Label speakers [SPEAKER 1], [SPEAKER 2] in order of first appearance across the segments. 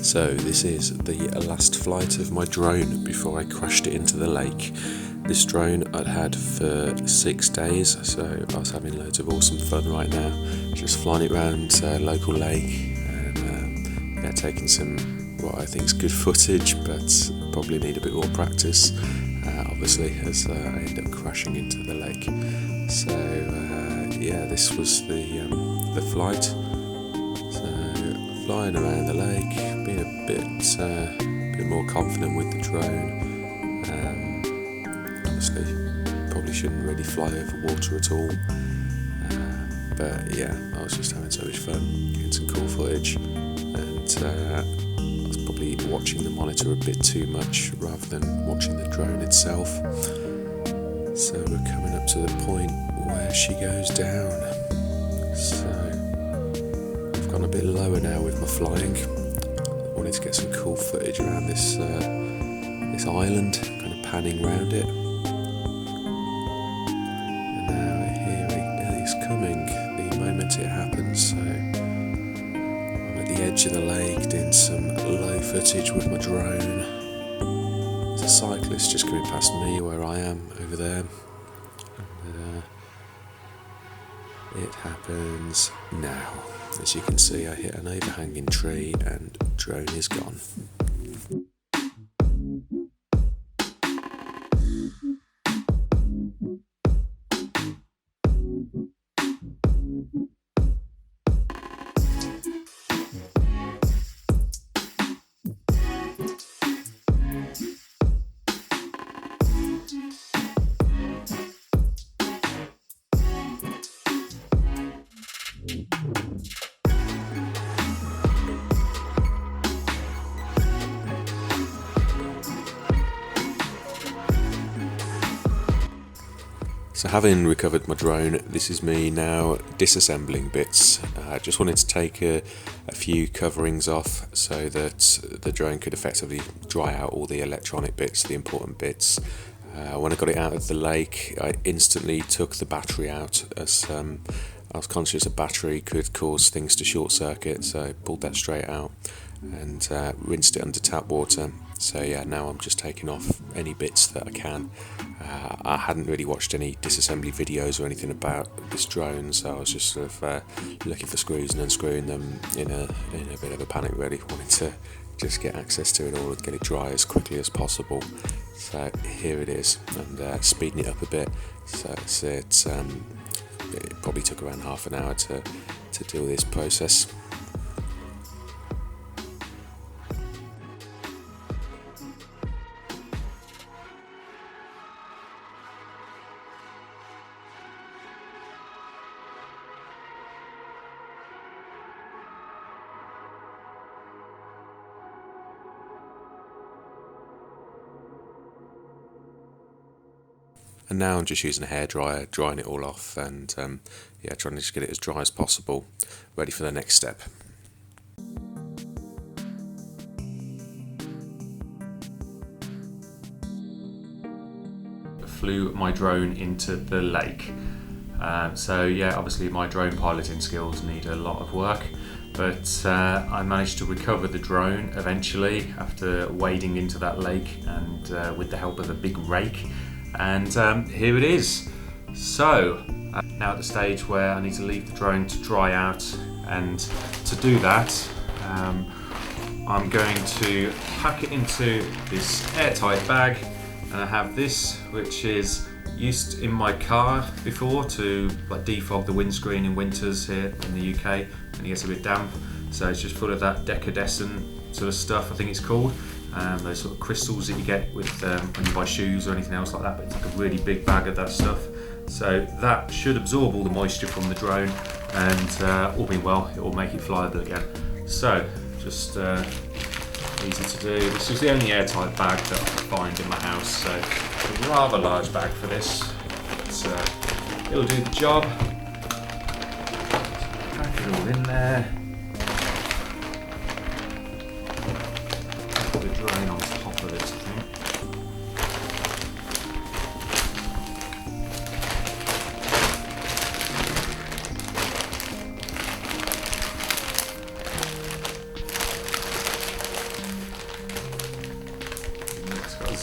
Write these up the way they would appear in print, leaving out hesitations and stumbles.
[SPEAKER 1] So this is the last flight of my drone before I crashed it into the lake. This drone I'd had for 6 days, so I was having loads of awesome fun right now, just flying it around a local lake and taking some what I think is good footage, but probably need a bit more practice, obviously, as I end up crashing into the lake. So this was the flight. So flying around the lake, being a bit more confident with the drone. Obviously, probably shouldn't really fly over water at all. But yeah, I was just having so much fun, getting some cool footage, and I was probably watching the monitor a bit too much rather than watching the drone itself. So we're coming up to the point where she goes down. So I've gone a bit lower now with my flying. I wanted to get some cool footage around this island, kind of panning around it. And now here it is coming, the moment it happens. So I'm at the edge of the lake doing some low footage with my drone. There's a cyclist just coming past me where I am over there. And, it happens now. As you can see, I hit an overhanging tree and drone is gone. So having recovered my drone, this is me now disassembling bits. I just wanted to take a few coverings off so that the drone could effectively dry out all the electronic bits, the important bits. When I got it out of the lake, I instantly took the battery out, as I was conscious a battery could cause things to short circuit, so I pulled that straight out and rinsed it under tap water. So yeah, now I'm just taking off any bits that I can. I hadn't really watched any disassembly videos or anything about this drone, so I was just sort of looking for screws and unscrewing them in a bit of a panic, really. Wanted to just get access to it all and get it dry as quickly as possible. So here it is, and speeding it up a bit. So it probably took around half an hour to do this process. And now I'm just using a hairdryer, drying it all off, and trying to just get it as dry as possible, ready for the next step. Flew my drone into the lake. Obviously my drone piloting skills need a lot of work, but I managed to recover the drone eventually after wading into that lake and with the help of a big rake. And here it is. So now at the stage where I need to leave the drone to dry out, and to do that I'm going to pack it into this airtight bag, and I have this, which is used in my car before to defog the windscreen in winters here in the UK when it gets a bit damp. So it's just full of that decadescent sort of stuff, I think it's called. Those sort of crystals that you get with when you buy shoes or anything else like that, but it's like a really big bag of that stuff. So that should absorb all the moisture from the drone, and all being well, it will make it flyable again. So just easy to do. This was the only airtight bag that I could find in my house, so it's a rather large bag for this, but it'll do the job. Pack it all in there. The drone on top of it, I think.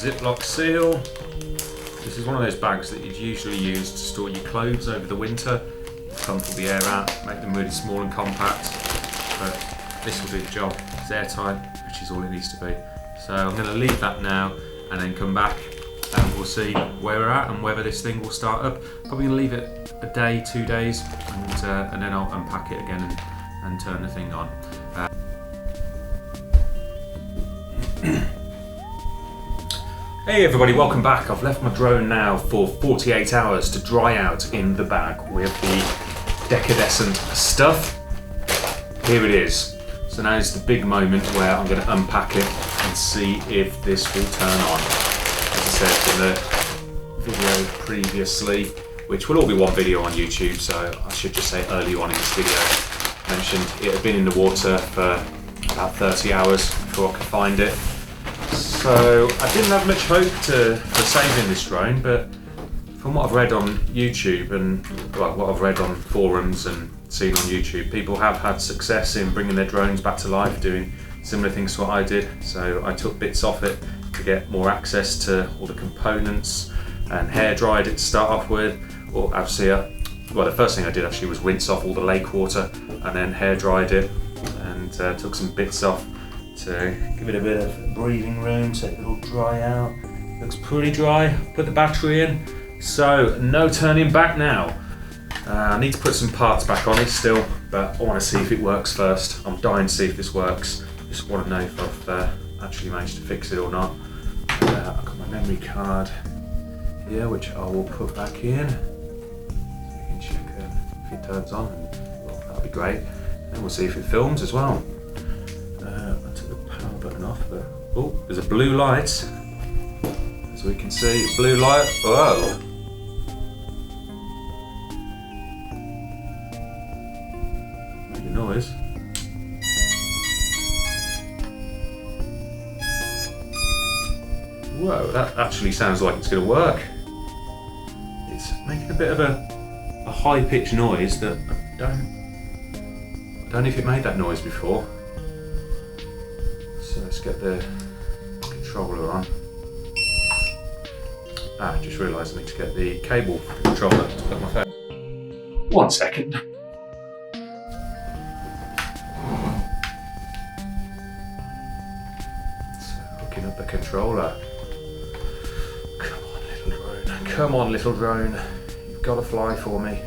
[SPEAKER 1] Ziploc seal. This is one of those bags that you'd usually use to store your clothes over the winter. Pump all the air out, make them really small and compact. But this will do the job. It's airtight, which is all it needs to be. So I'm going to leave that now and then come back and we'll see where we're at and whether this thing will start up. Probably going to leave it a day, 2 days, and then I'll unpack it again and turn the thing on. Hey everybody, welcome back. I've left my drone now for 48 hours to dry out in the bag with the decadescent stuff. Here it is. So now is the big moment where I'm going to unpack it and see if this will turn on. As I said in the video previously, which will all be one video on YouTube, so I should just say early on in this video, I mentioned it had been in the water for about 30 hours before I could find it. So I didn't have much hope for saving this drone, but from what I've read on YouTube and what I've read on forums and seen on YouTube, people have had success in bringing their drones back to life, doing similar things to what I did. So I took bits off it to get more access to all the components and hair dried it to start off with. Well, obviously, the first thing I did actually was rinse off all the lake water and then hair dried it and took some bits off to give it a bit of breathing room so it'll dry out. Looks pretty dry. Put the battery in. So no turning back now. I need to put some parts back on it still, but I want to see if it works first. I'm dying to see if this works. Just want to know if I've actually managed to fix it or not. I've got my memory card here, which I will put back in. So you can check if it turns on. Well, that'll be great. And we'll see if it films as well. Button off, but oh, there's a blue light, as we can see. Blue light. Whoa! Made a noise. Whoa! That actually sounds like it's going to work. It's making a bit of a high-pitched noise that I don't know if it made that noise before. So let's get the controller on. I just realised I need to get the cable controller to plug my phone. 1 second. So hooking up the controller. Come on, little drone. Come on, little drone. You've got to fly for me.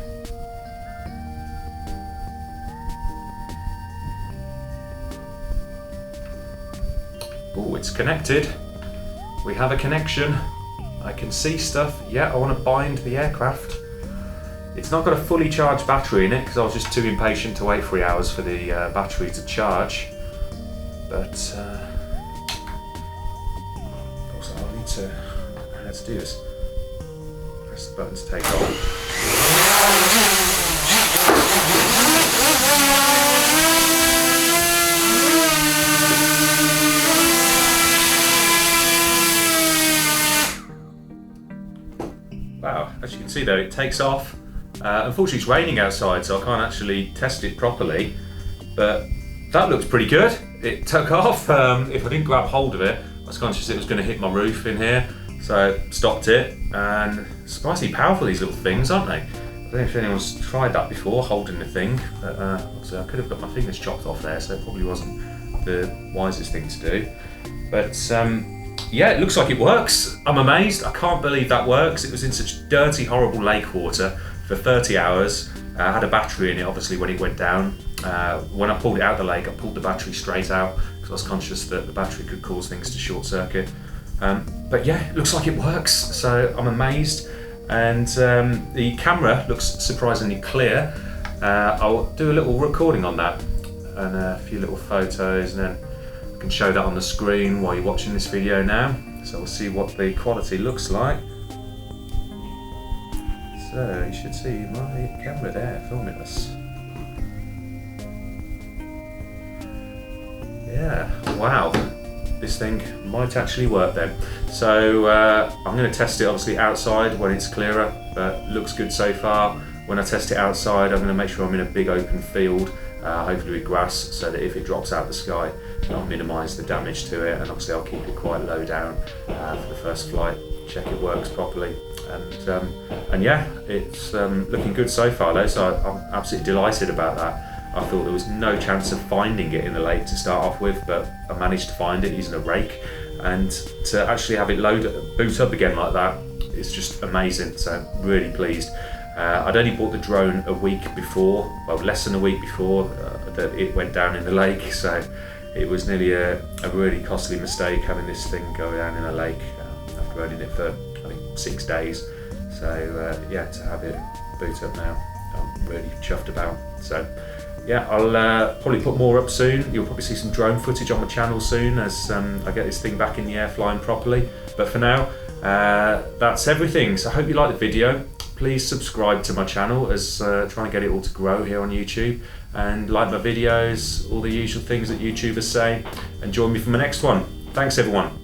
[SPEAKER 1] Oh, it's connected. We have a connection. I can see stuff. Yeah, I want to bind the aircraft. It's not got a fully charged battery in it because I was just too impatient to wait 3 hours for the battery to charge. But also I need to know how to do this. Press the button to take off. Wow, as you can see though, it takes off. Unfortunately it's raining outside, so I can't actually test it properly, but that looks pretty good. It took off. If I didn't grab hold of it, I was conscious it was going to hit my roof in here, so I stopped it. And surprisingly powerful, these little things, aren't they? I don't know if anyone's tried that before, holding the thing, but obviously I could have got my fingers chopped off there, so it probably wasn't the wisest thing to do. But yeah, it looks like it works. I'm amazed. I can't believe that works. It was in such dirty, horrible lake water for 30 hours. I had a battery in it, obviously, when it went down. When I pulled it out of the lake, I pulled the battery straight out because I was conscious that the battery could cause things to short circuit. But yeah, it looks like it works. So I'm amazed. And the camera looks surprisingly clear. I'll do a little recording on that and a few little photos, and then I can show that on the screen while you're watching this video now. So we'll see what the quality looks like. So you should see my camera there filming us. Yeah, wow. This thing might actually work then. So I'm going to test it obviously outside when it's clearer, but looks good so far. When I test it outside, I'm going to make sure I'm in a big open field hopefully with grass, so that if it drops out of the sky, I'll minimise the damage to it, and obviously I'll keep it quite low down for the first flight, check it works properly, and yeah, it's looking good so far though, so I'm absolutely delighted about that. I thought there was no chance of finding it in the lake to start off with, but I managed to find it using a rake, and to actually have it boot up again like that, it's just amazing, so really pleased. I'd only bought the drone a week before, well less than a week before that it went down in the lake, so it was nearly a really costly mistake having this thing go down in a lake after owning it for I think 6 days. So yeah, to have it boot up now, I'm really chuffed about. So yeah, I'll probably put more up soon. You'll probably see some drone footage on my channel soon as I get this thing back in the air flying properly. But for now, that's everything. So I hope you liked the video. Please subscribe to my channel as trying to get it all to grow here on YouTube, and like my videos, all the usual things that YouTubers say, and join me for my next one. Thanks everyone.